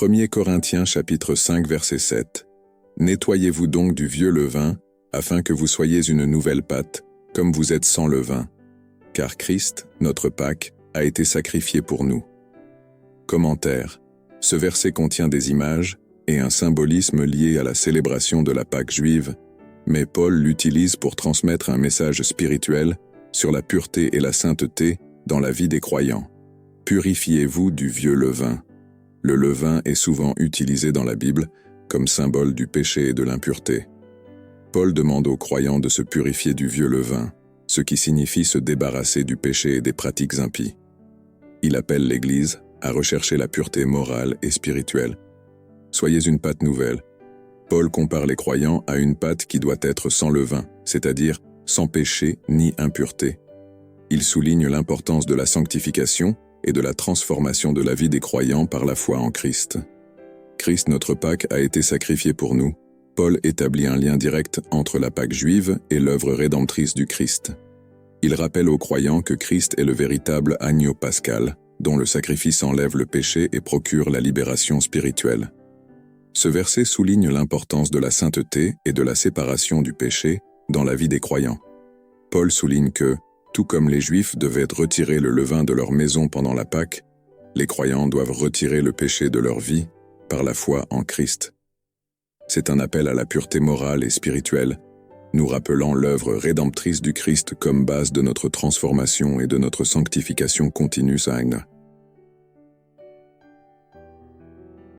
1 Corinthiens chapitre 5 verset 7. Nettoyez-vous donc du vieux levain, afin que vous soyez une nouvelle pâte, comme vous êtes sans levain. Car Christ, notre Pâque, a été sacrifié pour nous. Commentaire. Ce verset contient des images et un symbolisme lié à la célébration de la Pâque juive, mais Paul l'utilise pour transmettre un message spirituel sur la pureté et la sainteté dans la vie des croyants. Purifiez-vous du vieux levain. Le levain est souvent utilisé dans la Bible comme symbole du péché et de l'impureté. Paul demande aux croyants de se purifier du vieux levain, ce qui signifie se débarrasser du péché et des pratiques impies. Il appelle l'Église à rechercher la pureté morale et spirituelle. Soyez une pâte nouvelle. Paul compare les croyants à une pâte qui doit être sans levain, c'est-à-dire sans péché ni impureté. Il souligne l'importance de la sanctification et de la transformation de la vie des croyants par la foi en Christ. Christ, notre Pâque, a été sacrifié pour nous. Paul établit un lien direct entre la Pâque juive et l'œuvre rédemptrice du Christ. Il rappelle aux croyants que Christ est le véritable agneau pascal, dont le sacrifice enlève le péché et procure la libération spirituelle. Ce verset souligne l'importance de la sainteté et de la séparation du péché dans la vie des croyants. Paul souligne que, tout comme les Juifs devaient retirer le levain de leur maison pendant la Pâque, les croyants doivent retirer le péché de leur vie par la foi en Christ. C'est un appel à la pureté morale et spirituelle, nous rappelant l'œuvre rédemptrice du Christ comme base de notre transformation et de notre sanctification continue.